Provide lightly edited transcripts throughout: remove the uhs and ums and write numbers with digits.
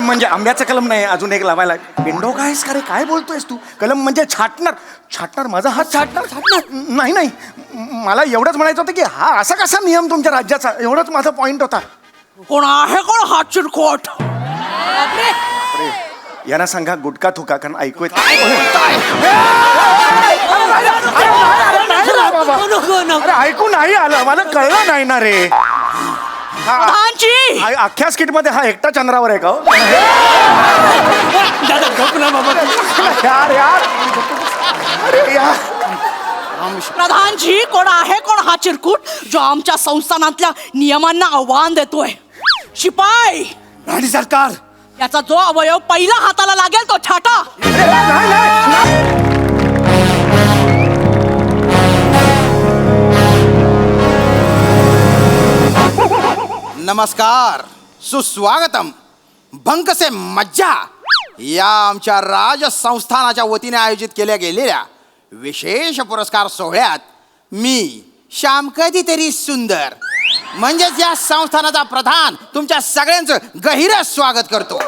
म्हणजे आंब्याचं कलम नाही, अजून एक लावायला. विंडो काय आहेस का रे, काय बोलतोयस तू? कलम म्हणजे छाटणार माझा हात छाटणार नाही नाही, मला एवढंच म्हणायचं होतं की हा असा कसा नियम तुमच्या राज्याचा, एवढंच माझा पॉइंट होता. कोण आहे कोण हा चिरकोट? यांना सांगा गुटखा थुका, कारण ऐकू येत. अरे ऐकू नाही आलं, मला कळलं नाही ना रे. अख्ख्या स्किट मध्ये हा एकटा चंद्रावर आहे का? प्रधानजी, कोण आहे कोण हा चिरकुट जो आमच्या संस्थानातल्या नियमांना आव्हान देतोय? शिपाई राणी सरकार, याचा जो अवयव पहिला हाताला लागेल तो छाटा. नमस्कार, सुस्वागतम. भंक से मज्जा या आमच्या राजसंस्थानाच्या वतीने आयोजित केल्या गेलेल्या विशेष पुरस्कार सोहळ्यात मी श्याम कधीतरी सुंदर म्हणजेच या संस्थानाचा प्रधान तुमच्या सगळ्यांचं गहिरं स्वागत करतो.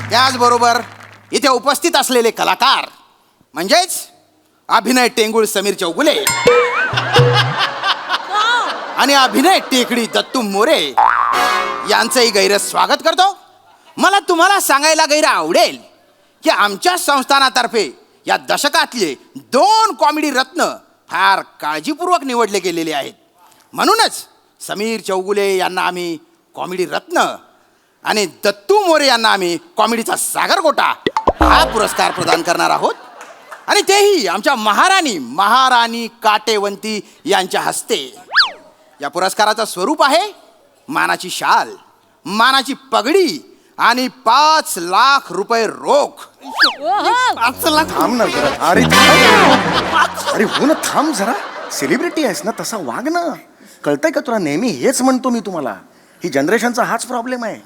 त्याचबरोबर इथे उपस्थित असलेले कलाकार म्हणजेच अभिनय टेंगुळ समीर चौगुले आणि अभिनय टेकडी दत्तू मोरे यांचंही गैर स्वागत करतो. मला तुम्हाला सांगायला गैर आवडेल की आमच्या संस्थानातर्फे या दशकातले 2 कॉमेडी रत्न फार काळजीपूर्वक निवडले गेलेले आहेत. म्हणूनच समीर चौगुले यांना आम्ही कॉमेडी रत्न आणि दत्तू मोरे यांना आम्ही कॉमेडीचा सागरगोटा हा पुरस्कार प्रदान करणार आहोत. आणि तेही आमच्या महाराणी काटेवंती यांच्या हस्ते. या पुरस्काराचं स्वरूप आहे मानाची शाल, मानाची पगडी आणि 5 लाख रुपये रोख. 5 लाख? थांब ना जरा. अरे हो ना, थांब जरा. सेलिब्रिटी आहेस ना, तसा वाग ना. कळतंय का तुला? नेहमी हेच म्हणतो मी तुम्हाला, ही जनरेशनचा हाच प्रॉब्लेम आहे.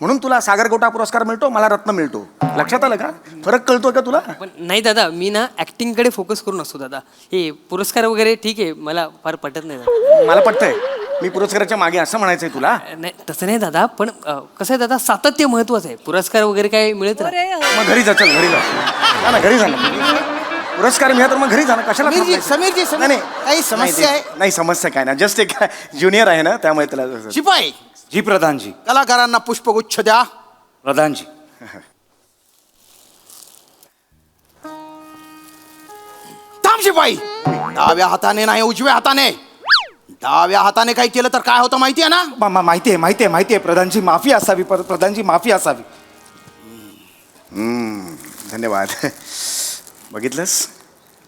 म्हणून तुला सागरगोटा पुरस्कार मिळतो, मला रत्न मिळतो. लक्षात आलं का? फरक कळतोय का तुला? पण नाही दादा, मी ना ऍक्टिंग कडे फोकस करून असतो दादा. हे पुरस्कार वगैरे ठीक आहे, मला फार पटत नाही दादा. मला पटतंय. मी पुरस्काराच्या मागे असं म्हणायचंय तुला? नाही तसं नाही दादा, पण कसं आहे दादा, सातत्य महत्वाचं आहे. पुरस्कार वगैरे काय मिळत मग घरी जा, चल घरी जा ना, घरी जा ना. पुरस्कार मिळा तर मग घरी जा ना. कशाला समीरजी, नाही काही समस्या आहे? नाही, समस्या काय ना, जस्ट एक ज्युनियर आहे ना, त्यामुळे त्याला. शिपाई, जी प्रधानजी. कलाकारांना पुष्पगुच्छ द्या. प्रधानजी. थांब शिपाई. डाव्या हाताने नाही, उजव्या हाताने. डाव्या हाताने काही केलं तर काय होतं माहिती आहे ना? माहिती आहे प्रधानजी, माफी असावी. प्रधानजी माफी असावी. धन्यवाद. बघितलंस,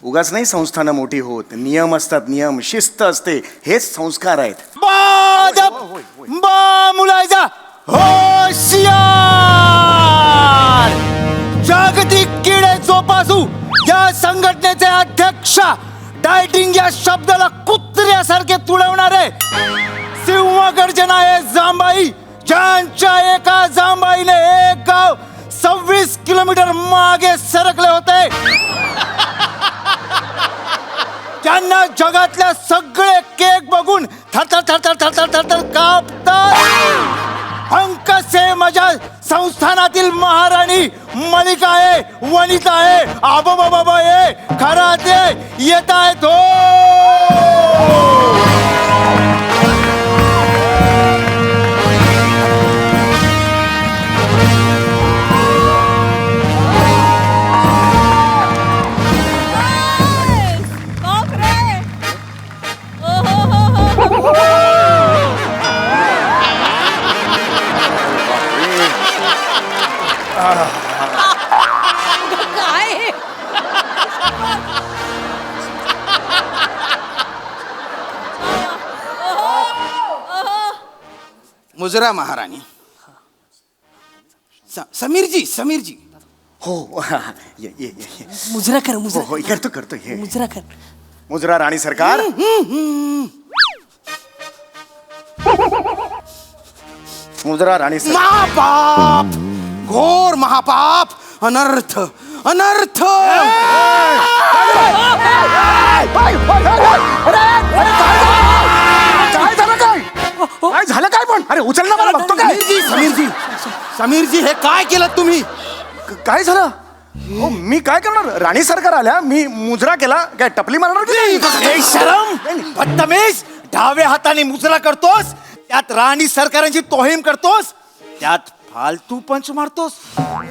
उगाच नाही संस्थानं मोठी होत. नियम असतात, नियम, शिस्त असते, हेच संस्कार आहेत. मुलायचा होशियार. जागतिक किडे जोपासू या संघटनेचे अध्यक्ष, डायटिंग या शब्दाला कुत्र्यासारखे तुडवणारे सिंहगर्जनाये जांबाई, ज्यांच्या एका जांबाईने एक गाव 26 किलोमीटर मागे सरकले होते. त्यांना जगातल्या सगळे केक बघून थरथर कापतात. अंक से मजा संस्थानातील महाराणी मलिका आहे, वनिता आहे, आबोबाबा आहे, खरा ते येत आहेत. काय मुजरा महाराणी. समीरजी. हो, ये. मुजरा कर, हो, करतो हे. मुजरा कर. मुजरा राणी सरकार. मुजरा राणी सरकार. महापाप, घोर महापाप, अनर्थ. काय झालं काय पण? अरे उचल ना मला, बघतो काय समीरजी हे काय केलं तुम्ही? काय झालं? हो मी काय करणार? राणी सरकार आल्या, मी मुजरा केला, काय टपली मारणार की नाही? शरम बदतमीज, डाव्या हाताने मुजरा करतोस, त्यात राणी सरकारांची तोहीम करतोस, त्यात फालतू पंच मारतोस.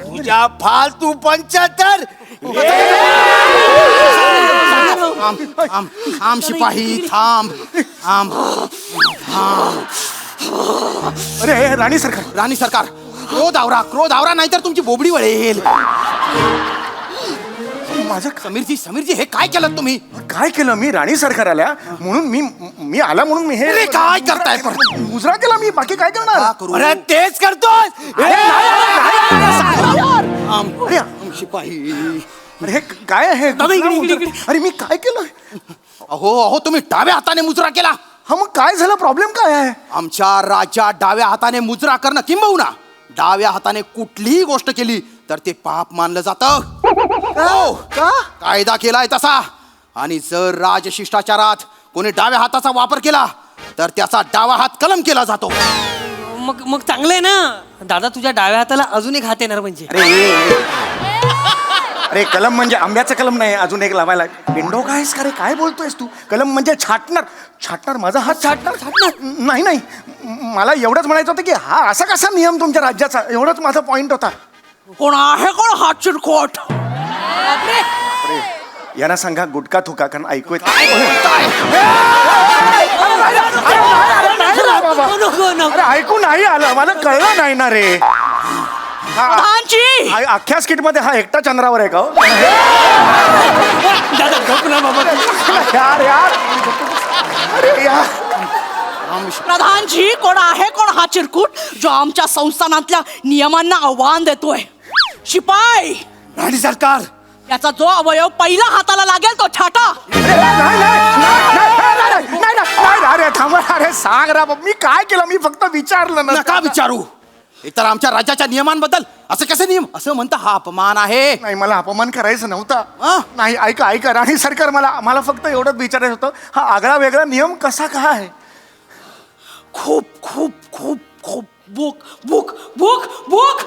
तुझ्या फालतू पंचातर थांब शिपाही थांब. अरे राणी सरकार, राणी सरकार, क्रोध आवरा नाहीतर तुमची बोबडी वळेल. माझं समीरजी हे काय केलं तुम्ही? काय केलं मी? राणी सरकार आल्या म्हणून मी आला म्हणून मी अरे, हे काय करताय पण? मुजरा केला मी, बाकी काय करणार? अरे तेच करतोस. अरे शिपाही, अरे हे काय आहे? अरे मी काय केलं? अहो तुम्ही डाव्या हाताने मुजरा केला. हा मग काय झालं? प्रॉब्लेम काय आहे? आमच्या राज्यात डाव्या हाताने मुजरा करणं किंबहुना डाव्या हाताने कुठलीही गोष्ट केली तर ते पाप मानलं जातं. हो, का? कायदा केलाय तसा. आणि जर राजशिष्टाचारात कोणी डाव्या हाताचा वापर केला तर त्याचा डावा हात कलम केला जातो. मग मग चांगलं आहे ना दादा, तुझ्या डाव्या हाताला अजून एक हात येणार म्हणजे. अरे कलम म्हणजे आंब्याचं कलम नाही, अजून एक लावायला. विंडो काय आहेस का रे? काय बोलतोयस तू? कलम म्हणजे छाटणार माझा हात छाटणार. नाही मला एवढंच म्हणायचं होतं की हा असा कसा नियम तुमच्या राज्याचा, एवढंच माझा पॉइंट होता. कोण आहे कोण हा चिरकोट? यांना सांगा गुटखा थुका, कारण ऐकू येत अरे ऐकू नाही आलं, मला कळलं नाही ना रे. प्रधानजी, अख्ख्या स्किट मध्ये हा एकटा चंद्रावर आहे का हो? यार अरे यार. प्रधानजी, कोण आहे कोण हा चिरकुट जो आमच्या संस्थानातल्या नियमांना आव्हान देतोय? शिपाई, राणी सरकार, याचा जो अवयव पहिला हाताला लागेल तो छाटा. अरे थांबा, अरे सांग रा, मी काय केलं? मी फक्त विचारलं ना. नका विचारू. एकतर आमच्या राज्याच्या नियमांबद्दल असं कसे नियम असं म्हणता, हा अपमान आहे. नाही, मला अपमान करायचं नव्हता. अं? नाही, ऐका राणी सरकार, मला फक्त एवढंच विचारायचं होतं, हा आगळा वेगळा नियम कसा काय आहे? खूप खूप खूप खूप बुक बुक बुक बुक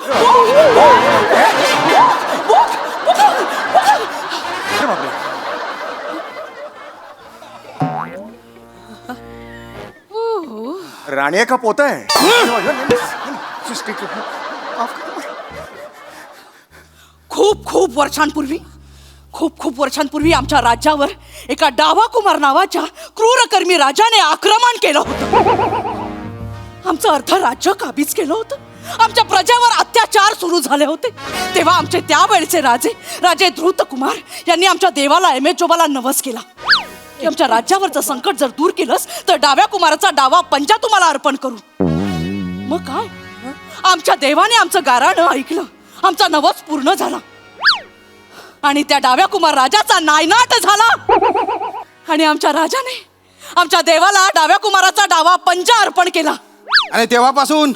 अरे बापरे. राणी आहे का पोत आहे? खूप वर्षांपूर्वी आमच्या राज्यावर एका डावा कुमार नावाच्या क्रूरकर्मी राजाने आक्रमण केलं होतं. आमचं अर्ध राज्य काबीज केलं होतं. आमच्या प्रजेवर अत्याचार सुरू झाले होते. तेव्हा आमचे त्यावेळचे राजे द्रुत कुमार यांनी आमच्या देवाला एमेजोबाला नवस केला की आमच्या राज्यावरचं संकट जर दूर केलंस तर डाव्या कुमाराचा डावा पंजा तुम्हाला अर्पण करू. मग काय, आमच्या देवाने आमचं गाऱ्हाणं ऐकलं. आमचा नवस पूर्ण झाला आणि त्या डाव्या कुमार राजाचा नायनाट झाला. आणि आमच्या राजाने आमच्या देवाला डाव्या कुमाराचा डावा पंजा अर्पण केला. आणि तेव्हापासून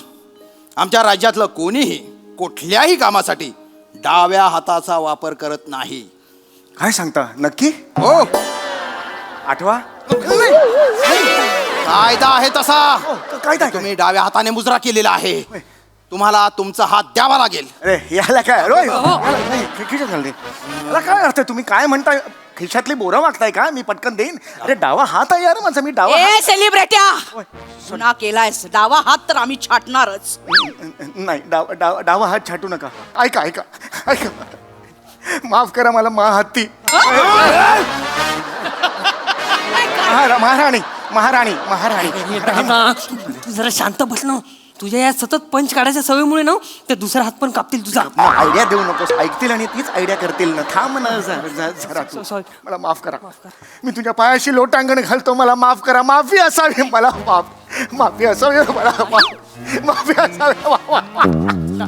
आमच्या राज्यातलं कोणीही कुठल्याही कामासाठी डाव्या हाताचा वापर करत नाही. काय सांगता? नक्की? हो, आठवा. कायदा आहे तसा. काय काय? तुम्ही डाव्या हाताने मुजरा केलेला आहे, तुम्हाला तुमचा हात द्यावा लागेल. अरे याला काय रोय? खिशात घाल रे. याला काय अर्थ आहे? तुम्ही काय म्हणताय? खिशातली बोरं मागताय का? मी पटकन देईन. अरे डावा हात आहे यार माझा, मी डावा ए सेलिब्रिट्या, गुन्हा केलायस. डावा हात तर आम्ही छाटणारच. नाही, डावा हात छाटू नका. ऐका माफ करा मला हत्ती. महाराणी तू जरा शांत बस ना. तुझ्या या सतत पंच काढायच्या सवयीमुळे ना ते दुसरा हात पण कापतील तुझा. आयडिया देऊ नकोस, ऐकतील आणि तीच आयडिया करतील ना. थांब ना जरा तू. Sorry. मला माफ करा. मी तुझ्या पायाशी लोटांगण घालतो, मला माफ करा. माफी असावी मला, माफी असावी मला, माफी असावी.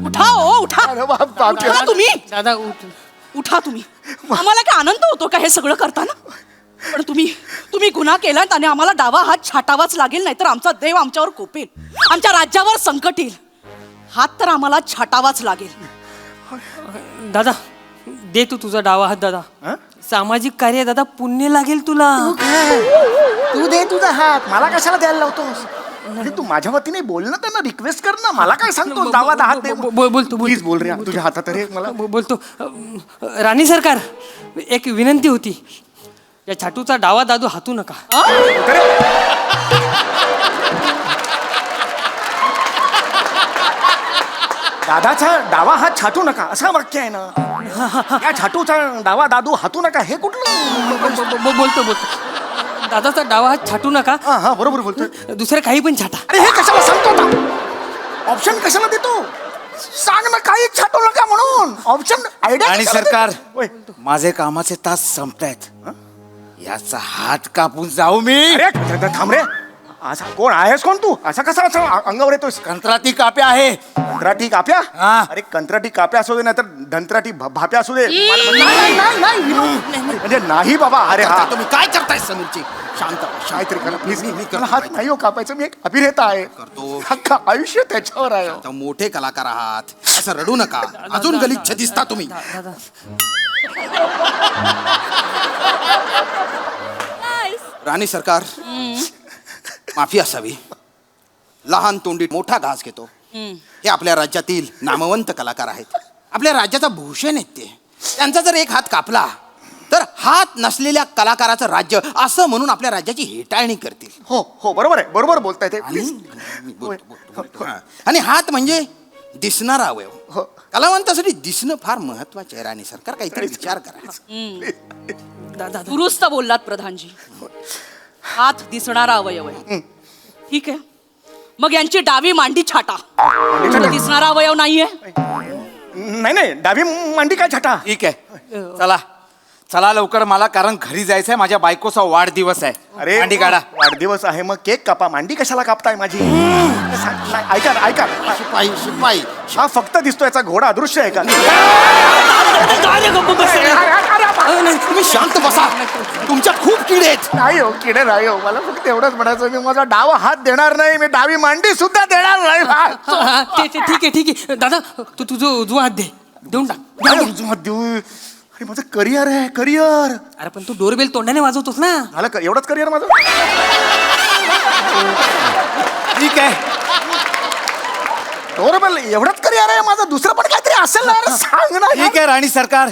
उठा उठा. अरे बाप, माफी उठा तुम्ही. दादा उठा तुम्ही. आम्हाला काय आनंद होतो का हे सगळं करताना? पण तुम्ही गुन्हा केलात आणि आम्हाला डावा हात छाटावाच लागेल, नाही तर आमचा देव आमच्यावर कोपेल, आमच्या राज्यावर संकट येईल. हात तर आम्हाला छाटावाच लागेल. दादा दे तू तुझा डावा हात दादा. सामाजिक कार्य दादा, पुण्य लागेल तुला. तू दे तुझा हात, मला कशाला द्यायला लावतोस? अरे तू माझ्या वतीने बोल ना, त्यांना रिक्वेस्ट कर ना. मला काय सांगतो डावा हात दे. बोलतो प्लीज बोल रे, तुझ्या हातात रे मला. बोलतो राणी सरकार, एक विनंती होती. या छाटूचा डावा दादू हातू नका. दादाचा डावा हात छाटू नका असं वाक्य आहे ना. या छाटूचा डावा दादू हातू नका हे कुठलं? बोलतो दादाचा डावा हात छाटू नका. हा हा बरोबर बोलतोय. दुसरं काही पण छाटा. अरे हे कशाला सांगतो? ऑप्शन कशाला देतो? सांग ना काही छाटू नका म्हणून. Option idea. आणि सरकार, माझे कामाचे तास संपतायत. याचा हात कापून जाऊ मी. अरे थांब रे. असा कोण आहेस कोण तू? असा कसा असा अंगावर येतोस? कंत्राटी काप्या आहे. कंत्राटी काप्या? हा. अरे कंत्राटी काप्या असू दे नाही तर धंत्राटी भाप्या असू दे. म्हणजे नाही बाबा. अरे हा तुम्ही काय करताय समीरची? शांत व्हा, शांत काहीतरी करा प्लीज. मी मला हात नाही हो कापायचं. मी एक अभिनेता आहे. करतो. अख्खा आयुष्य त्याच्यावर आहे. आता मोठे कलाकार आहात, असं रडू नका. अजून गलिच्छ दिसता तुम्ही. दादा राणी सरकार, माफी असावी. लहान तोंडीत मोठा घास घेतो. हे आपल्या राज्यातील नामवंत कलाकार आहेत. आपल्या राज्याचा भूषण आहेत ते. त्यांचा जर एक हात कापला तर हात नसलेल्या कलाकाराचं राज्य असं म्हणून आपल्या राज्याची हेटाळणी करतील. हो हो बरोबर आहे. बरोबर बोलताय ते. आणि प्लीज. मी बोलतो. हां. आणि हात म्हणजे दिसणारा अवयव. हो. कलावंतासाठी दिसणं फार महत्वाचं आहे. राणी सरकार, काहीतरी विचार करा. दादा दुरुस्त बोललात प्रधानजी. हात दिसणारा अवयव आहे. ठीक आहे, मग यांची डावी मांडी छाटा. दिसणारा अवयव नाहीये. नाही नाही डावी मांडी काय छाटा? ठीक आहे, चला चला लवकर मला, कारण घरी जायचंय. माझ्या बायकोचा वाढदिवस आहे. अरे मांडी काढा. वाढदिवस आहे मग केक कापा. मांडी कशाला कापताय माझी? नाही, ऐका ना, ऐका. शिपाई शिपाई हा फक्त दिसतो, याचा घोडा अदृश्य आहे का? तुम्ही शांत बसा. तुमच्या खूप किडे आहेत. नाही हो किडे नाही हो. मला फक्त एवढंच म्हणायचं, मी माझा डावा हात देणार नाही. मी डावी मांडी सुद्धा देणार नाही. ठीक आहे दादा, तू तुझं उजवा हात दे. देऊन टाक. काय उजवा हात देऊ? अरे माझं करिअर आहे, करिअर. अरे पण तू डोरबेल तोंडाने वाजवतोस ना. झालं का? एवढंच करिअर माझं? ठीक आहे, बरोबर एवढंच करिअर आहे माझं. दुसरं पण काहीतरी असेल ना. अरे सांग ना. ठीक आहे राणी सरकार,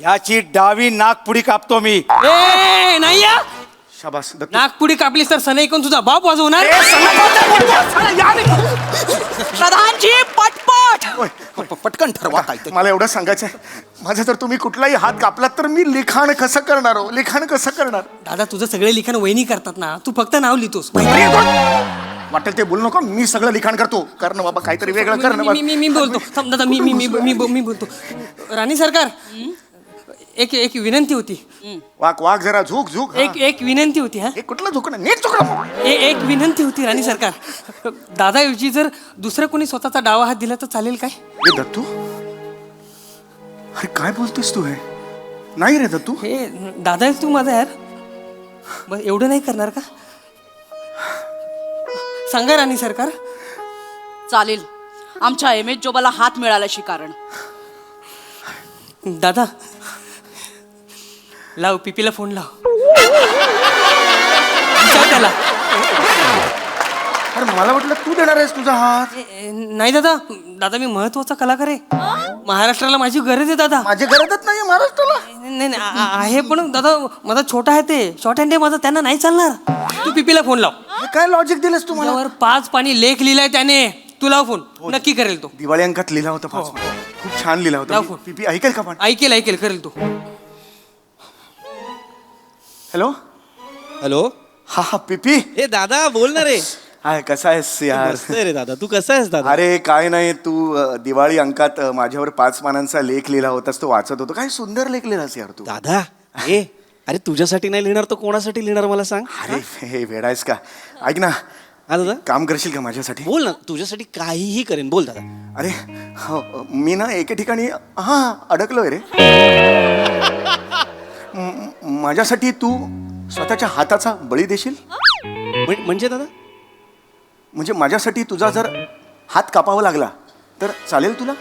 याची डावी नागपुडी कापतो मी. ए नाही या. शाबास दत्तू. नागपुडी कापलीस तर सनई कोण तुझा बाप वाजवणार. प्रधानजी पटपट. पटकन ठरवा काहीतरी. मला एवढं सांगायचं आहे, माझं जर तुम्ही कुठलाही हात कापलात तर मी लिखाण कसं करणार हो? लिखाण कसं करणार? दादा तुझं सगळे लिखाण वहिनी करतात ना, तू फक्त नाव लिहितोस. वाटेल ते बोलू नको. मी सगळं लिखाण करतो. कर ना बाबा, काहीतरी वेगळं कर ना. मी बोलतो. थांब दादा, मी बोलतो. राणी सरकार, एक विनंती होती. वाक वाक जरा झुक झुक. एक विनंती होती. हा हे कुठलं झुकणं? नीट झुकणं. एक विनंती होती राणी सरकार. दादाऐवजी जर दुसरं कोणी स्वतःचा डावा हात दिला तर चालेल काय? हे दत्तू, अरे काय बोलतोस तू? हे नाही रे दत्तू. हे दादा तू माझा यार, बस एवढं नाही करणार का? सांगा राणी सरकार. चालेल, आमच्या एम.एच. जोबाला हात मिळाल्याशी कारण. दादा लाव, पिपीला फोन लाव. विचार त्याला. अरे मला वाटलं तू देणार आहेस तुझा हात. नाही दादा, दादा मी महत्वाचा कलाकार आहे. महाराष्ट्राला माझी गरज आहे दादा. माझी गरजच नाही महाराष्ट्राला. नाही आहे, पण दादा माझा छोटा आहे ते, शॉर्ट हँड आहे माझा, त्यांना नाही चालणार. तू पिपीला फोन लाव. हे काय लॉजिक दिलंस तू मला? त्यावर 5 पानी लेख लिहिलाय त्याने. तू लाव फोन, नक्की करेल तो. दिवाळी अंकात लिहिला होता. खूप छान लिहिला होता. लाव फोन. पीपी ऐकेल का पण? ऐकेल करेल तो. हॅलो. हॅलो. हा हा पीपी. ए दादा बोल ना रे. हाय कसा आहेस यार? मस्त आहे रे दादा, तू कसा आहेस दादा? अरे काय नाही, तू दिवाळी अंकात माझ्यावर 5 पानांचा लेख लिहिला होतास, तो वाचत होतो. काय सुंदर लेख लिहिलास यार तू. दादा अरे तुझ्यासाठी नाही लिहिणार तर कोणासाठी लिहिणार मला सांग. अरे हे वेडायस का? ऐक ना, हा दादा काम करशील का माझ्यासाठी? बोल ना, तुझ्यासाठी काहीही करेन, बोल दादा. अरे हो, मी ना एके ठिकाणी अडकलोय रे. माझ्यासाठी तू स्वतःच्या हाताचा बळी देशील? म्हणजे दादा म्हणजे माझ्यासाठी तुझा जर हात कापावा लागला तर चालेल तुला?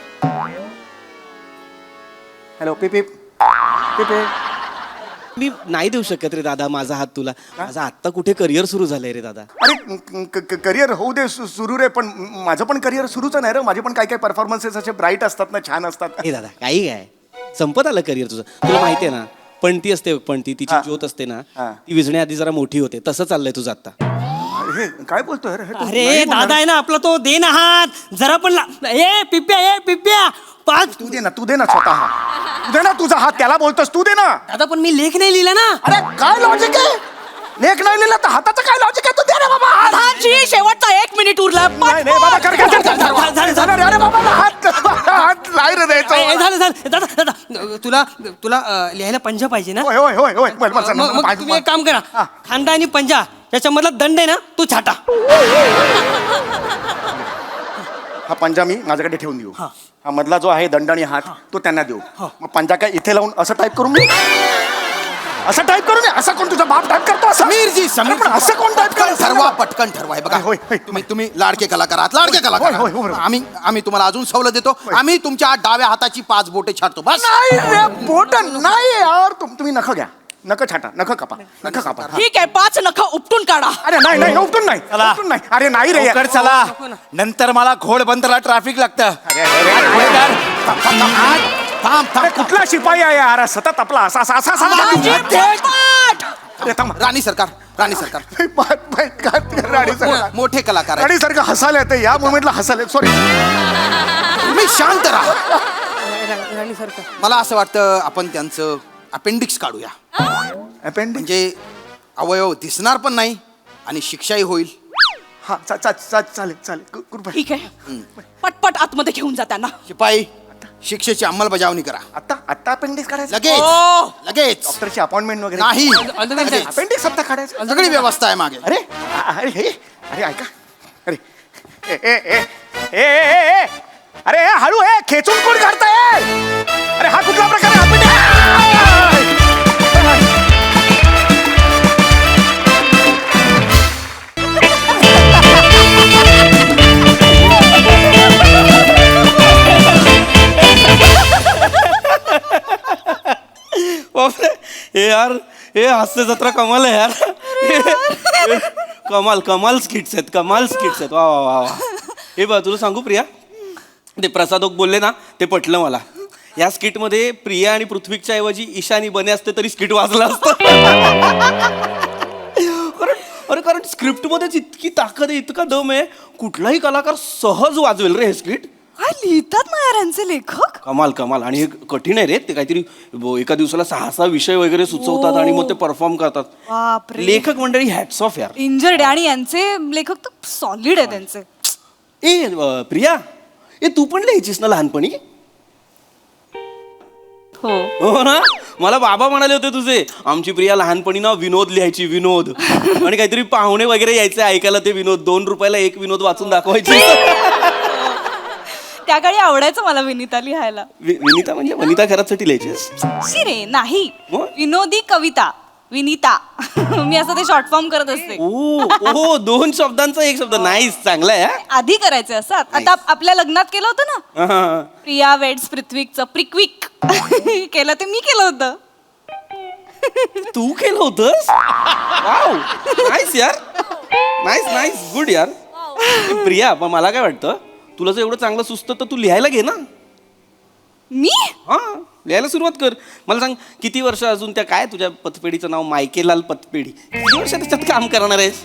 हॅलो पिपी. पिपी मी नाही देऊ शकत रे दादा माझा हात तुला. माझं आत्ता कुठे करिअर सुरू झालंय रे दादा. अरे करिअर होऊ दे सुरू रे, पण माझं पण करिअर सुरूच नाही रे. माझे पण काय काय परफॉर्मन्सेस असे ब्राईट असतात ना, छान असतात. हे दादा काही काय संपत आलं करिअर तुझं. तुला माहितीये ना पणती असते, पणती तिची हा. ज्योत असते ना हा. ती विझण्याआधी जरा मोठी होते. तसं चाललंय तुझं आता. हे काय बोलतोय रे? हे तू अरे नाही बोलणार. दादा आहे ना आपला तो दे ना हात जरा पण ए पिप्प्या 5. तू दे ना स्वतः. तू दे ना तुझा हात, त्याला बोलतोस तू दे ना. दादा पण मी लेख नाही लिहिला ना. अरे काय लॉजिक आहे? लेख नाही लिहिला तर हाताचं काय लॉजिक आहे? तू दे रे बाबा हात. प्रधानजी शेवटचा 1 मिनिट उरला. नाही नाही बाबा, कर. झालं. अरे बाबा हात नाही रे ए, द्यायचं. झालं दादा तुला लिहायला पंजा पाहिजे ना. होय होय होय होय. मग तुम्ही एक काम करा, खांदा आणि पंजा याच्यामधला दंड आहे ना तो छाटा. हा पंजा मी माझ्याकडे ठेवून देऊ. हा मधला जो आहे दंड आणि हात तो त्यांना देऊ. मग पंजा काय इथे लावून असं टाईप करून मी असं कोण तुझा बाप टाईप करतो असं? समीरजी अरे पण असं कोण टाईप करतो? ठरवा, पटकन ठरवा. हे बघा होय, होय. तुम्ही लाडके कलाकार आहात, लाडके कलाकार होय, होय, होय. आहात. आम्ही तुम्हाला अजून सवलत देतो. आम्ही तुमच्या डाव्या हाताची 5 बोटे छाडतो बस. नाही रे बोटन नाही यार. तुम्ही नख घ्या, नख छाटा, नख कापा. हा. ठीक आहे, 5 नख उपटून काढा. अरे नाही उपटून नाही. चला. उपटून नाही. अरे नाही रे लवकर चला, नंतर मला घोडबंदरला ट्रॅफिक लागतं. अरे कुठला शिपाई आहे यार? सतत आपला असा असा असा असा प्रधानजी, पोपट! अरे थांब. राणी सरकार राणी सरकार मोठे कलाकार आहेत. राणी सारखं हसायला येते या मोमेंटला. हसायला सॉरी. तुम्ही शांत राहा. राणी सरकार मला असं वाटतं आपण त्यांचं अपेंडिक्स काढूया. अपेंडिक्स. म्हणजे अवयव दिसणार पण नाही आणि शिक्षाही होईल. हा चालेल कृपया. ठीक आहे, पटपट आतमध्ये घेऊन जा त्यांना. शिपाई शिक्षेची अंमलबजावणी करा आता अपेंडिक्स काढायचं? लगेच ओ! लगेच. डॉक्टरची अपॉइंटमेंट वगैरे नाही All the way, लगेच. अपेंडिक्स आता काढायचं? सगळी व्यवस्था आहे मागे. अरे अरे हे अरे ऐका. अरे ए अरे हळू हे खेचून कोण काढताय? अरे हा कुठला प्रकार आहे? बापरे हे यार हे हास्य जत्रा कमाल आहे यार. कमाल स्किट्स आहेत वा वा वा वा. हे बघ तुला सांगू प्रिया, ते प्रसादोक बोलले ना ते पटलं मला. या स्किटमध्ये प्रिया आणि पृथ्वीच्या ऐवजी ईशानी बने असते तरी स्किट वाजलं असतं. कारण स्क्रिप्टमध्येच इतकी ताकद आहे, इतका दम आहे, कुठलाही कलाकार सहज वाजवेल रे हे स्किट. काय लिहितात ना यार यांचे लेखक. कमाल आणि हे कठीण आहे रे. ते काहीतरी एका दिवसाला 6 विषय वगैरे सुचवतात आणि मग ते परफॉर्म करतात. बापरे. लेखक मंडळी हॅट्स ऑफ यार. इंजर्ड आणि यांचे लेखक तर सॉलिड आहे त्यांचे. ए प्रिया, तू पण लिहायचीस ना लहानपणी? हो ना, मला बाबा म्हणाले होते तुझे, आमची प्रिया लहानपणी ना विनोद लिहायची, विनोद. आणि काहीतरी पाहुणे वगैरे यायचे ऐकायला ते विनोद, 2 रुपयाला एक विनोद वाचून दाखवायची. त्या काळी आवडायचं मला विनिता लिहायला. विनिता म्हणजे वनिता घरासाठी लिहायचीस? शिरे नाही, मग? विनोदी कविता विनिता. मी असं ते शॉर्ट फॉर्म करत असते. ओ 2 शब्दांचा 1 शब्द. नाईस, चांगला आहे. आधी करायचं असं. आता आपल्या लग्नात केलं होतं ना, हा. प्रिया वेड्स पृथ्वीकचं प्रिक्विक केलं ते मी केलं होतं. तू केलं होतंस? वाव, नाईस यार, नाईस गुड यार. प्रिया, पण मला काय वाटतं, तुला जर एवढं चांगलं सुचतं तर तू लिहायला घे ना. मी हा, लिहायला सुरुवात कर. मला सांग, किती वर्ष अजून त्या काय तुझ्या पतपेढीचं नाव मायकेलाल पतपेढी, किती वर्ष त्याच्यात काम करणार आहेस?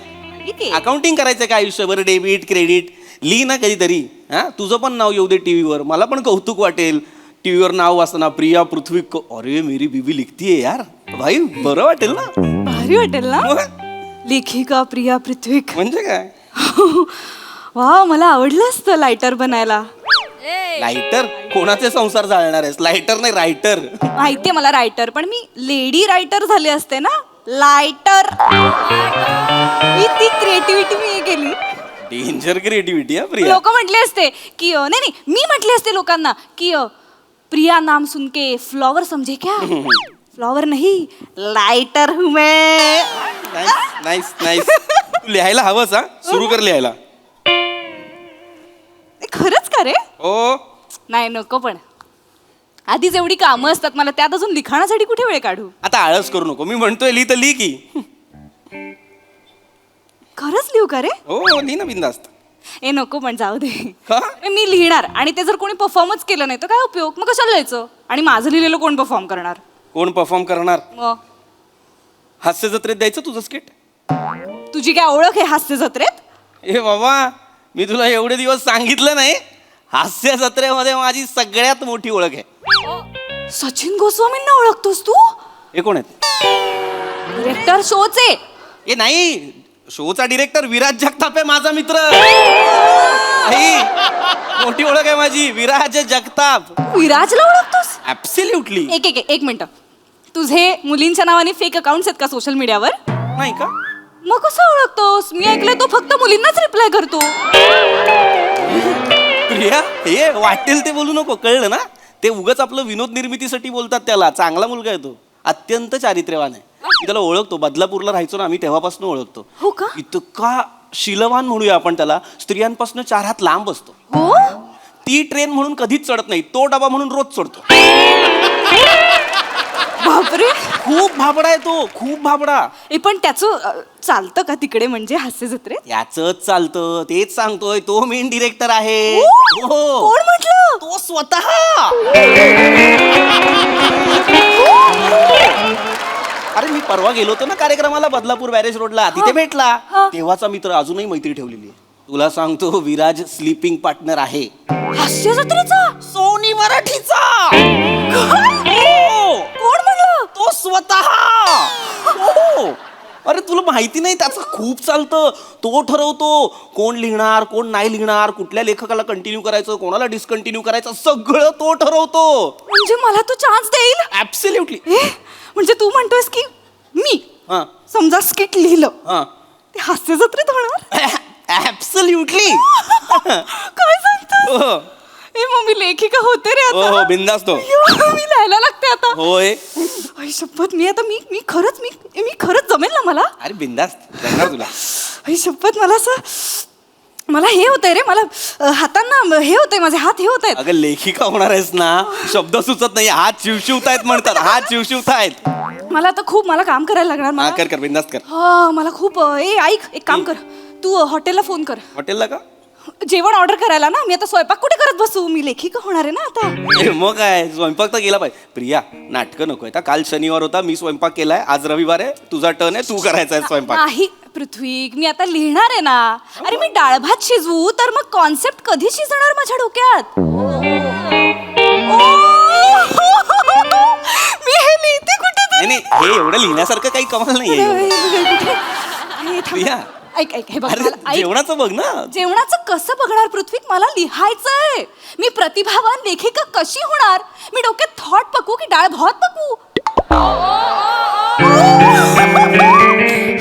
किती? अकाउंटिंग करायचं काय आयुष्यभर? डेबिट क्रेडिट लिही ना कधीतरी. हा, तुझं पण नाव येऊ दे टीव्हीवर, मला पण कौतुक वाटेल. टीव्हीवर नाव वाचताना प्रिया पृथ्वी, अरे मेरी बीबी लिखतीये यार, भाई बरं वाटेल ना. भारी वाटेल ना. मग? लेखिका प्रिया पृथ्वीक. म्हणजे काय? वा, मला आवडलं असतं लायटर बनायला. लायटर? कोणाचे संसार जाळणार आहेस? लायटर नाही, रायटर. माहितीये मला रायटर, पण मी लेडी रायटर झाले असते ना, लायटर. मी ती क्रिएटिव्हिटी मी हे केली. डेंजर क्रिएटिव्हिटी हा प्रिया. लोक म्हटले असते की नाही, मी म्हटले असते लोकांना की प्रिया नाम सुन के फ्लॉवर समझे क्या? फ्लॉवर नहीं, लायटर हूं मैं. नाईस. तू लिहायला हवंस हा, सुरू कर लिहायला. खरंच का रे? ओ नाही नको, पण आधीच एवढी कामं असतात मला, त्यात अजून लिखाणासाठी कुठे वेळ काढू? आता आळस करू नको, मी म्हणतोय लिही तर लिही की. खरंच लिहू का रे? हो लिही ना बिंदास्त. ए नको, पण जाऊ दे. का? अरे, मी लिहिणार आणि ते जर कोणी परफॉर्मच केलं नाही तर काय उपयोग? मग कशाला लिहायचं? आणि माझं लिहिलेलं कोण परफॉर्म करणार? कोण परफॉर्म करणार? मग हास्य जत्रेत द्यायचं तुझं स्किट? तुझी काय ओळख आहे हास्य जत्रेत? ए बाबा, मी तुला एवढे दिवस सांगितलं नाही, हास्य जत्रेमध्ये माझी सगळ्यात मोठी ओळख आहे. सचिन गोस्वामींना ओळखतोस तू? हे कोण आहेत? डिरेक्टर शोचे. ए नाही, शोचा डिरेक्टर विराज जगताप आहे माझा मित्र. आई, मोठी ओळख आहे माझी, विराज जगताप. विराजला ओळखतोस? ऍब्सोल्युटली. एक मिनिट, तुझे मुलींच्या नावाने फेक अकाउंट्स आहेत का सोशल मीडियावर? नाही का? मग कसं ओळखतोस? मी ऐकलंय तो फक्त मुलींनाच रिप्लाय करतो. प्रिया, हे वाटेल ते बोलू नको, कळलं ना? ते उगाच आपलं विनोद निर्मितीसाठी बोलतात त्याला. चांगला मुलगा आहे तो, अत्यंत चारित्र्यवान आहे. मी त्याला ओळखतो, बदलापूरला राहायचो ना आम्ही, तेव्हापासून ओळखतो. हो का? इतका शीलवान म्हणूया आपण त्याला, स्त्रियांपासून 4 हात लांब असतो. हो? ती ट्रेन म्हणून कधीच चढत नाही, तो डबा म्हणून रोज चढतो. बापरे. खूप भाबडा आहे तो, खूप भाबडा. ए पण त्याचं चालतं का तिकडे, म्हणजे हास्य जत्रेत? याचंच चालतं, तेच सांगतोय, तो मेन डिरेक्टर आहे. हो? हो. कोण म्हटलं? तो स्वतः. अरे मी परवा गेलो होतो ना कार्यक्रमाला बदलापूर बॅरेज रोडला, तिथे भेटला. तेव्हाचा मित्र, अजूनही मैत्री ठेवलेली आहे. तुला सांगतो, विराज स्लीपिंग पार्टनर आहे हास्य जत्रेचा? सोनी मराठीचा. कोण म्हणलं? तो स्वतः. हो. अरे तुला माहिती नाही, त्याचं खूप चालतं. तो ठरवतो कोण लिहिणार, कोण नाही लिहिणार, कुठल्या लेखकाला कंटिन्यू करायचं, कोणाला डिस्कंटिन्यू करायचं, सगळं तो ठरवतो. म्हणजे मला तो चान्स देईल? ऍब्सोल्युटली. म्हणजे तू म्हणतोयस की मी हा समजा स्किट लिहिलं, हा ते हास्य जत्रेत होणार? ऍब्सोल्युटली. काय सांगतोस? ए मग मी लेखिका होते रे आता. हो बिंदास तो. मी लिहायला लागते आता. होय. आई शपथ, मी आता मी खरंच जमेल ना मला? अरे बिंदास जमणार तुला. आई शपथ, मला हे होतंय रे, मला हातांना हे होतंय, माझे हात हे होत आहेत. अगं लेखिका होणार आहेस ना, शब्द सुचत नाही, हात शिवशिवतायत म्हणतात, हात शिवशिवतायत. मला आता खूप काम करायला लागणार हा मला. कर बिंदास कर. हा मला खूप ऐक, एक काम कर, तू हॉटेलला फोन कर, हॉटेलला का? जेवण ऑर्डर करायला ना. मी आता स्वयंपाक कुठे करत बसू, मी लेखिका होणार आहे ना आता. ए, मग काय, स्वयंपाक तर केला पाहिजे. प्रिया, नाटकं नको आहेत. काल शनिवार होता, मी स्वयंपाक केलाय, आज रविवार आहे, तुझा टर्न आहे, तू करायचा आहे स्वयंपाक. नाही पृथ्वी, मी आता लिहिणार आहे ना. अरे मी डाळ भात शिजवू तर मग कॉन्सेप्ट कधी शिजणार माझ्या डोक्यात? मी हे लिहिते कुठे तरी. नाही हे एवढं लिहिण्यासारखं काही कमाल नाहीये. प्रिया, ऐक हे बघ, अरे मला ऐक. जेवणाचं बघ ना. जेवणाचं कसं बघणार पृथ्वी? मला लिहायचंय. मी प्रतिभावान लेखिका कशी होणार? मी डोक्यात थॉट पकवू की डाळ भात पकवू?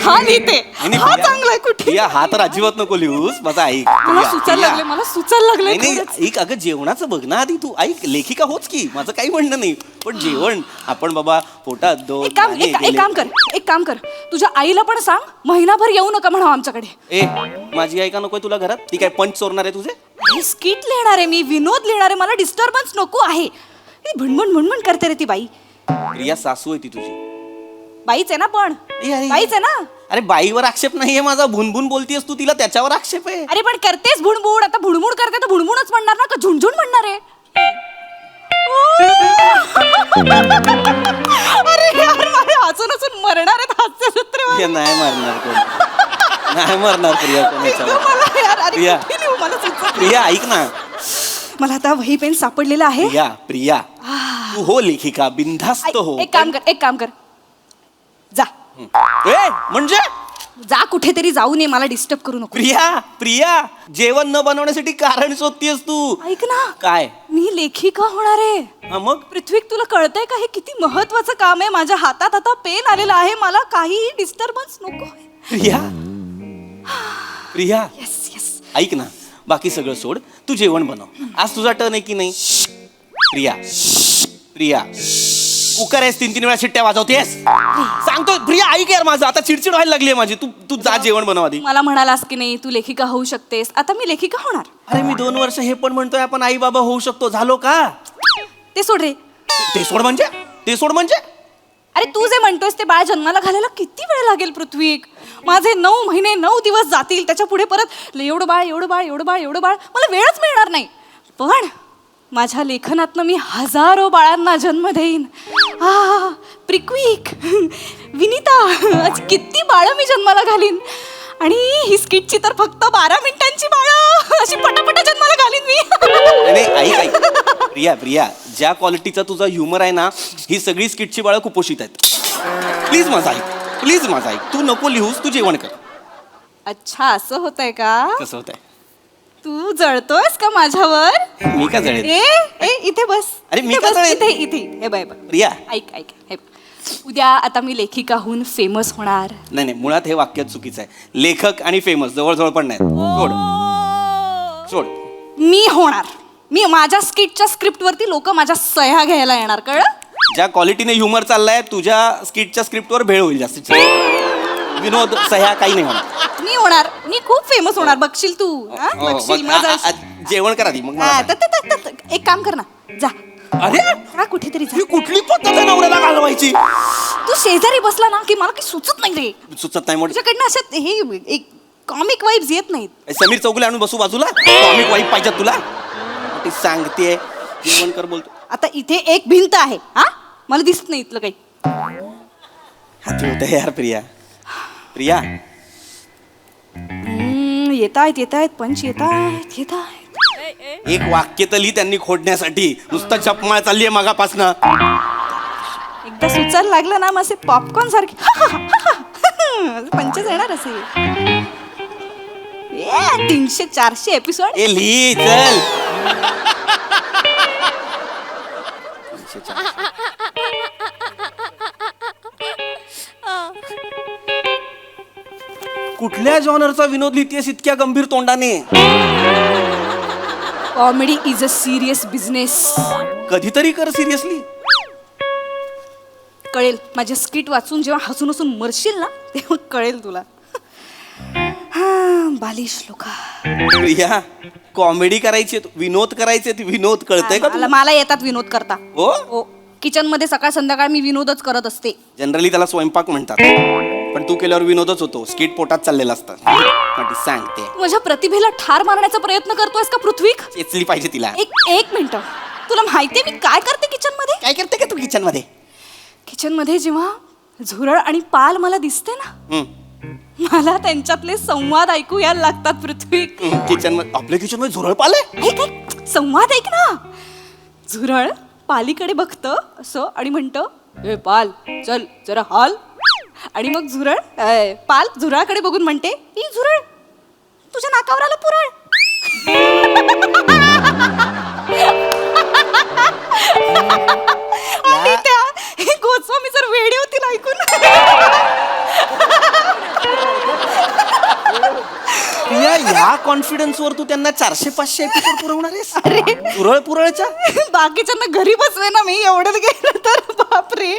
हा लिहिते. नाही, हा प्रिया, चांगला आहे. कुठे? प्रिया, हा तर अजिबात नको लिहूस. माझा ऐक. मला प्रिया, सुचायला प्रिया. लागले, मला सुचायला लागले. नाही ऐक, अगं जेवणाचं बघ ना आधी तू. ऐक, लेखिका होच की, माझं काही म्हणणं नाही, पण जेवण आपण बाबा पोटात दोन एक काम कर, तुझ्या आईला पण सांग महिनाभर येऊ नका म्हणा आमच्याकडे. ए माझी आई का नकोय तुला घरात? ती काय पंच चोरणार आहे तुझे? मी स्किट लिहिणार आहे, मी विनोद लिहिणार आहे, मला डिस्टर्बन्स नको आहे. भणभण करते रे ती बाई. प्रिया सासू आहे ती तुझी. बाईच आहे ना, पण ए, अरे. बाईच आहे ना. अरे बाईवर आक्षेप नाहीये माझा, भुनभुन बोलतीयस तू तिला, त्याच्यावर आक्षेप आहे. अरे पण करतेस भुणभुण, आता भुणभुण करते तर भुणभुणच म्हणणार ना, का झुणझुण म्हणणार आहे? अरे यार, माझे हसून मरणार आहेत हास्य जत्रेवर. प्रिया, नाही मारणार कोण, नाही मारणार प्रिया कोणाच्यावर. मला यार, अरे प्रिया. कुठे लिहू? मला सुचत नाही. प्रिया ऐक ना. मला आता वही पेन सापडलेला आहे. प्रिया तू हो लेखिका, बिनधास्त हो. एक काम कर, जा ए म्हणजे जा कुठेतरी जाऊ नये, मला डिस्टर्ब करू नको. प्रिया जेवण न बनवण्यासाठी कारण शोधतीयस तू. ऐक ना, काय? मी लेखिका होणार आहे. हा मग? पृथ्वी, तुला कळतंय का हे किती महत्वाचं काम आहे? माझ्या हातात आता पेन आलेला आहे, मला काही डिस्टर्बन्स नको. प्रिया येस ऐक ना, बाकी सगळं सोड, तू जेवण बनव. आज तुझा टर्न आहे की नाही? प्रिया कुकर आहेस, 3 वेळा शिट्ट्या वाजवतेस. सांगतो प्रिया ऐक यार, माझं आता चिडचिड व्हायला लागली आहे माझी. तू जा जेवण बनव आधी. मला म्हणालास की नाही तू लेखिका होऊ शकतेस, आता मी लेखिका होणार. अरे मी 2 वर्ष हे पण म्हणतोय आपण आई बाबा होऊ शकतो, झालो का? ते सोड रे, ते सोड म्हणजे अरे तू जे म्हणतोयस ते बाळ जन्माला घालायला किती वेळ लागेल पृथ्वी? माझे 9 महिने 9 दिवस जातील, त्याच्या पुढे परत एवढं बाळ मला वेळच मिळणार नाही. पण माझ्या लेखनातनं मी हजारो बाळांना जन्म देईन. प्रिक्विक, विनिता, आज किती बाळं मी जन्माला घालीन. आणि ही स्किटची तर फक्त 12 मिनिटांची बाळं अशी पटापटा जन्माला घालीन मी. नाही ऐक प्रिया, ज्या क्वालिटीचा तुझा ह्युमर आहे ना, ही सगळी स्किटची बाळं कुपोषित आहेत. प्लीज माझा ऐक, तू नको लिहूस, तू जेवण कर. अच्छा, असं होतंय का? कसं होतंय? तू जळतोयस का माझ्यावर? मी का जळेल? ए इथे बस. अरे, मी इथे का बस, जळेल? इथे हे बाय बाय. प्रिया. ऐक हे बघ. उद्या आता मी लेखिकाहून फेमस होणार. नाही मुळात हे वाक्य चुकीचं आहे. लेखक आणि फेमस जवळ पण नाही. सोड. मी होणार. मी माझ्या स्किटच्या स्क्रिप्ट वरती लोक माझ्या सह्या घ्यायला येणार, कळलं? ज्या क्वालिटीने ह्युमर चाललाय, तुझ्या स्किटच्या स्क्रिप्टवर भेळ होईल जास्तीत. विनोद सह्या काही नाही होणार. मी होणार. मी खूप फेमस होणार, बघशील तू. हा? बघशील, मजा येईल. जेवण करा ती मग मला हा, सांग. एक काम कर ना, जा अरे जा कुठेतरी जा. ही कुठली पद्धत आहे नवऱ्याला घालवायची? तू शेजारी बसला ना की मला काही सुचत नाही रे. सुचत नाही मोठ. तुझ्याकडनं अशा हे एक कॉमिक वाईब्स येत नाहीत. समीर चौगुले आणून बसू बाजूला. कॉमिक वाईफ पाहिजे तुला? ती सांगते जेवण कर बोलतो. आता इथे एक भिंत आहे, हा, मला दिसत नाही इथलं काही. हाती होत यार प्रिया. येत आहेत पंच येत आहेत. एक वाक्य तली त्यांनी खोडण्यासाठी नुसतं चपमाळ चालली आहे मगापासनं. एकदा सुचायला लागलं ना, मग असे पॉपकॉर्न सारखे पंचच येणार असे. 300-400 एपिसोड. ए लिही चल. कुठल्या जॉनरचा विनोद लिहितेस इतक्या गंभीर तोंडाने? Comedy is a serious business. कधीतरी कर सिरियसली. कळेल माझ्या स्किट वाचून, जेव्हा हसून हसून मरशील ना तेव्हा कळेल तुला. बालिश लोका. प्रिया, कॉमेडी करायची, विनोद करायचे, विनोद कळतंय का तुला? मला येतात विनोद करता. हो? किचन मध्ये सकाळ संध्याकाळ मी विनोदच करत असते. जनरली त्याला स्वयंपाक म्हणतात, पण तू केल्यावर विनोदच होतो. स्किट पोटात चाललेला असतं. सांगते, तू माझ्या प्रतिभेला ठार मारण्याचा प्रयत्न करतोयस का पृथ्वी? चेचली पाहिजे तिला. एक मिनिट, तुला माहितीये मी काय करते किचन मध्ये? काय करते का तू किचन मध्ये? किचन मध्ये जेव्हा झुरळ आणि पाल मला दिसते ना, मला त्यांच्यातले संवाद ऐकू यायला लागतात पृथ्वी. किचन मध्ये, आपल्या किचन मध्ये झुरळ पाल आहे? ऐक, संवाद ऐक ना. झुरळ पालीकडे बघतं असं आणि म्हणतं, ए पाल चल जरा हाल. आणि मग पाल झुरळाकडे बघून म्हणते, ई झुरळ तुझ्या नाकावर आलं पुरळ. आणि त्या गोस्वामी सर वेडी होतील ऐकून. ह्या कॉन्फिडन्सवर तू त्यांना 400-500 एपिसोड पुरवणार आहेस? पुरळच्या बाकीच्यांना घरी बसवे ना मी, एवढं गेलं तर बापरे.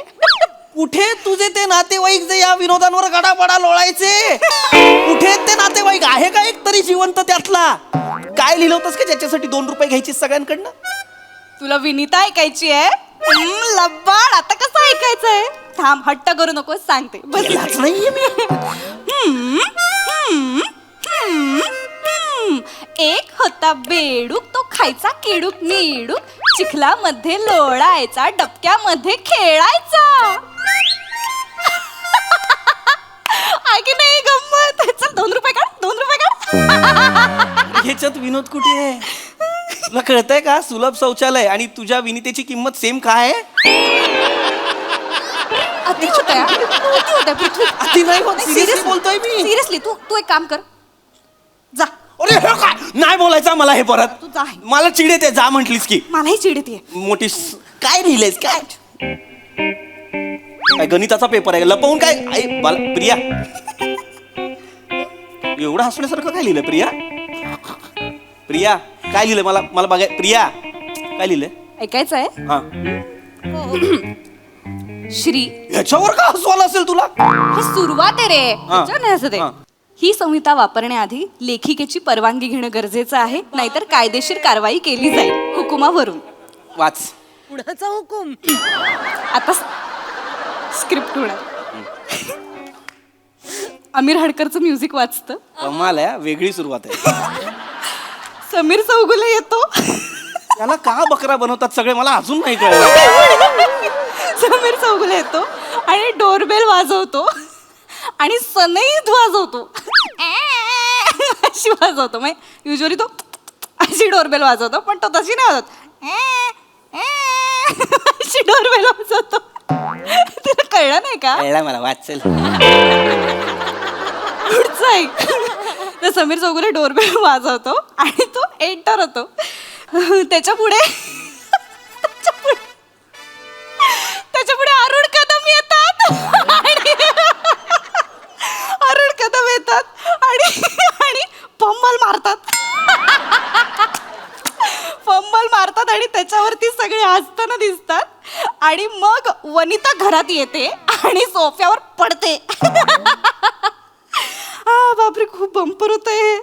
कुठे तुझे ते नातेवाईक जे या विनोदांवर गडाबडा लोळायचे? कुठे ते नातेवाईक? आहे का एक तरी जिवंत त्यातला? काय लिहिलं होतंस का ज्याच्यासाठी 2 रुपये घ्यायची सगळ्यांकडनं? तुला विनीता ऐकायची आहे? लब्बाड, आता कसं ऐकायचंय? थांब, हट्ट करू नको, सांगते. केलाच नाहीये मी. एक होता बेडूक, तो खायचा किडूक मिडूक, चिखलामध्ये लोळायचा, डबक्यामध्ये खेळायचा. की नाही गंमत? चल 2 रुपये काढ, 2 रुपये काढ. ह्याच्यात विनोद कुठे आहे? तुला कळतंय का? सुलभ शौचालय आणि तुझ्या विनितेची किंमत सेम काय आहे? अति होतंय, अति होतंय पृथ्वी. अति नाही होत, सिरियसली बोलतोय मी. सिरियसली, तू एक काम कर, जा. अरे हे काय? नाही बोलायचं मला हे परत. तू जा. मला चिड येते, जा म्हटलीस की. मलाही चिड येते. मोठी काय लिहिलंयस काय? काय गणिताचा पेपर आहे? लपवून काय? प्रिया, एवढं हसण्यासारखं काय लिहिलंय प्रिया? प्रिया काय लिहिलंय? मला बघाय. प्रिया काय लिहिलंय? ऐकायचं आहे? हा, श्री. ह्याच्यावर का हसवायला असेल तुला? ही सुरुवात आहे रे, ह्याच्यावर नाही हसत आहे. हा. ही संहिता वापरण्याआधी लेखिकेची परवानगी घेणं गरजेचं आहे, नाहीतर कायदेशीर कारवाई केली जाईल हुकुमावरून. वाच. पुढचा हुकूम. आता स्क्रिप्ट होणार. आमिर हडकरचं म्युझिक वाचतं. कमाल आहे, वेगळी सुरुवात आहे. समीर चौगुले येतो. त्याला का बकरा बनवतात सगळे मला अजून नाही कळलं. समीर चौगुले येतो आणि डोरबेल वाजवतो आणि सनईत वाजवतो. अशी वाजवतो. मग युजली तो अशी डोरबेल वाजवतो, पण तो तशी नाही वाजवत. अशी डोरबेल वाजवतो. तिला कळलं नाही का? कळलं मला, वाचेल. पुढचं ऐक. तर समीर चौगुले डोरबेल वाजवतो आणि तो एंटर होतो. त्याच्या पुढे अरुण कदम येतात अरुण कदम येतात आणि फंबल मारतात आणि त्याच्यावरती सगळे हसताना दिसतात आणि मग वनिता घरात येते आणि सोफ्यावर पडते. बापरे, खूप बंपर होत आहे.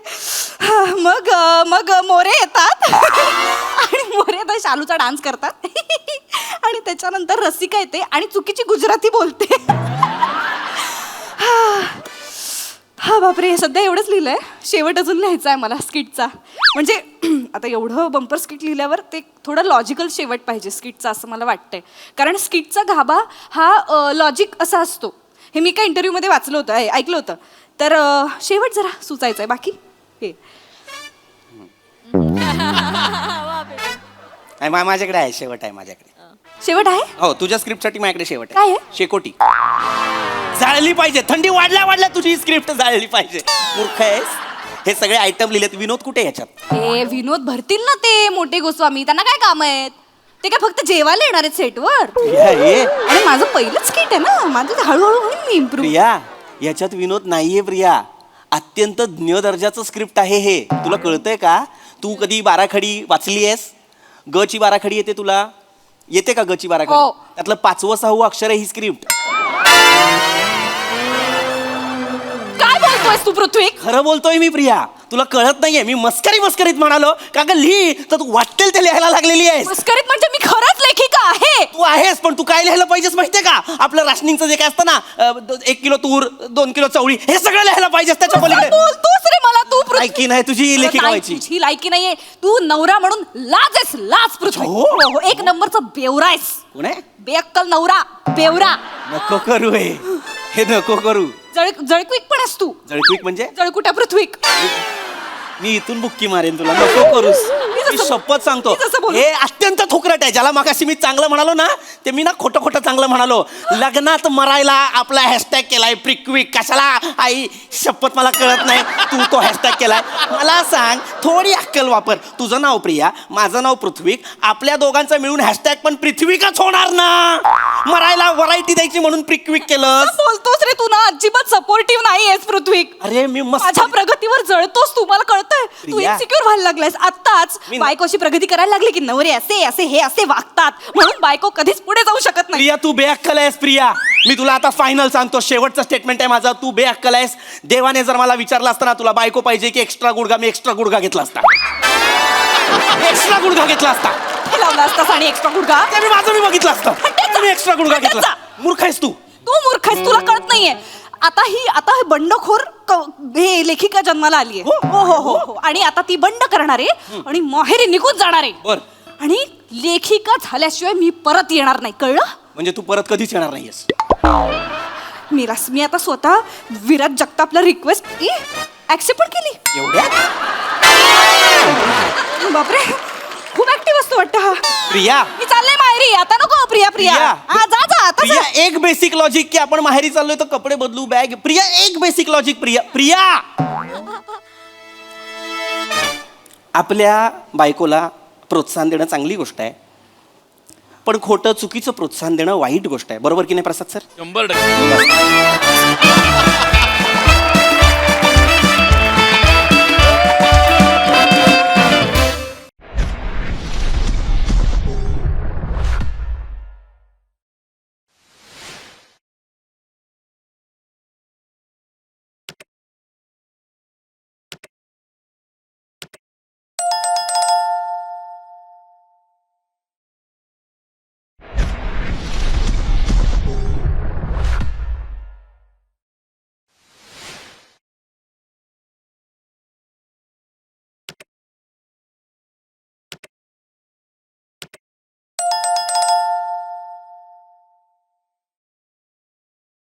मग मोरे येतात आणि मोरे आता शालूचा डान्स करतात आणि त्याच्यानंतर रसिका येते आणि चुकीची गुजराती बोलते. हा बापरे, सध्या एवढंच लिहिलंय. शेवट अजून लिहायचा आहे मला स्किटचा. म्हणजे आता एवढं बंपर स्किट लिहिल्यावर ते थोडं लॉजिकल शेवट पाहिजे स्किटचा, असं मला वाटतंय. कारण स्किटचा गाभा हा लॉजिक असा असतो. हे मी काय इंटरव्ह्यूमध्ये वाचलं होतं, ऐकलं होतं. तर शेवट जरा सुचायचं आहे. बाकी हे माझ्याकडे आहे, शेवट आहे माझ्याकडे. शेवट आहे. हो, तुझ्या स्क्रिप्टसाठी माझ्याकडे शेवट काय आहे? शेकोटी. जाळली पाहिजे, थंडी वाढल्या तुझी स्क्रिप्ट जाळली पाहिजे. मूर्ख आहेस. हे सगळे आयटम लिहिलेत. विनोद कुठे याच्यात? हे विनोद भरतील ना ते मोठे गोस्वामी. त्यांना काय काम आहेत? ते काय फक्त जेवायला येणार आहेत सेटवर? आणि माझं पहिलंच स्किट आहे ना, माझं हळूहळू होईल मी इम्प्रूव्ह. प्रिया, याच्यात विनोद नाहीये प्रिया. अत्यंत ज्ञ दर्जाचं स्क्रिप्ट आहे हे. तुला कळतंय का? तू कधी बाराखडी वाचली आहेस? ग ची बाराखडी येते तुला? येते का ग ची बाराखडी? हो. त्यातलं 5वं 6वं अक्षर आहे ही स्क्रिप्ट. काय बोलतोयस तू पृथ्वी? खरं बोलतोय मी प्रिया. तुला कळत नाहीये. मी मस्करीत म्हणालो का ग लिही, तर तू वाटेल ते लिहायला लागलेली आहेस. मस्करीत म्हणजे मी खरंच लेखिका आहे. तू आहेस, पण तू काय लिहायला पाहिजेस माहितीये का? आपलं राशनिंगचं जे काय असतं ना, 1 किलो तूर, 2 किलो चवळी, हे सगळं लिहायला पाहिजेस त्याच्या काय पलीकडे. बोलतोस रे मला तू पृथ्वी? लायकी नाही तुझी लेखिका नाही, व्हायची. तुझी लायकी नाहीये. तू नवरा म्हणून लाज पृथ्वी. हो. हो, एक नंबरचा बेवरा आहेस. कोण आहे? बेअक्कल नवरा, बेवरा. नको करू हे नको करू. जळक्विक पण आहेस तू. जळक्विक म्हणजे? जळकुट्या पृथ्वी. मी इथून बुक्की मारेन तुला. नको करूस. मी शपथ सांगतो, मी जसं बोलू. हे अत्यंत थोकरट आहे. ज्याला मागाशी मी चांगलं म्हणालो ना, ते मी ना खोटं चांगलं म्हणालो. लग्नात मरायला आपला हॅशटॅग केलाय प्रिक्विक. कशाला आई? शपथ मला कळत नाही. तू तो हॅशटॅग केलाय. मला सांग, थोडी अक्कल वापर. तुझं नाव प्रिया, माझं नाव पृथ्वीक. आपल्या दोघांचं मिळून हॅशटॅग पण पृथ्वीकच होणार ना. मरायला व्हरायटी द्यायची म्हणून प्रिक्विक केलं. बोलतोस रे तू ना, अजिबात सपोर्टिव्ह नाहीयेस पृथ्वी. अरे मी माझ्या प्रगतीवर जळतोस तू, मला कळतंय. तू प्रिया. इन्सिक्युअर व्हायला लागलायस आत्ताच. मी- बायकोशी प्रगती करायला लागली की नवरे असे वागतात म्हणून बायको कधीच पुढे जाऊ शकत नाही. प्रिया, तू बेअक्कल आहेस प्रिया. मी तुला आता फायनल सांगतो, शेवटचं स्टेटमेंट आहे माझं. तू बेअक्कल आहेस. देवाने जर मला विचारलं असतं ना तुला बायको पाहिजे की एक्स्ट्रा गुडघा, मी एक्स्ट्रा गुडघा घेतला असता. एक्स्ट्रा गुडघा घेतला असता. हे लावला असतास आणि एक्स्ट्रा गुडघा. ते मी माझं मी बघितलं असतं. मी एक्स्ट्रा गुडघा घेतला असता. मूर्ख आहेस तू. तू मूर्ख आहेस, तुला कळत नाहीये. आता हे बंडखोर हे लेखिका जन्माला आली आहे. हो. आणि आता ती बंड करणार आहे आणि माहेरी निघून जाणार आहे. बर. आणि लेखिका झाल्याशिवाय मी परत येणार नाही, कळलं? म्हणजे तू परत कधीच येणार नाहीयेस. मी आता स्वतः विराज जगतापला रिक्वेस्ट ऍक्सेप्ट पण केली. एवढ्या बापरे, खूप ऍक्टिव्ह असतो वाटतं हा. प्रिया, मी चालले माहेरी. आता नको प्रिया. प्रिया. हा, जा आता प्रिया, जा. एक बेसिक लॉजिक की आपण माहेरी चाललोय तर कपडे बदलू, बॅग. प्रिया, एक बेसिक लॉजिक. प्रिया आपल्या बायकोला प्रोत्साहन देणं चांगली गोष्ट आहे, पण खोटं चुकीचं प्रोत्साहन देणं वाईट गोष्ट आहे. बरोबर की नाही प्रसाद सर? 100%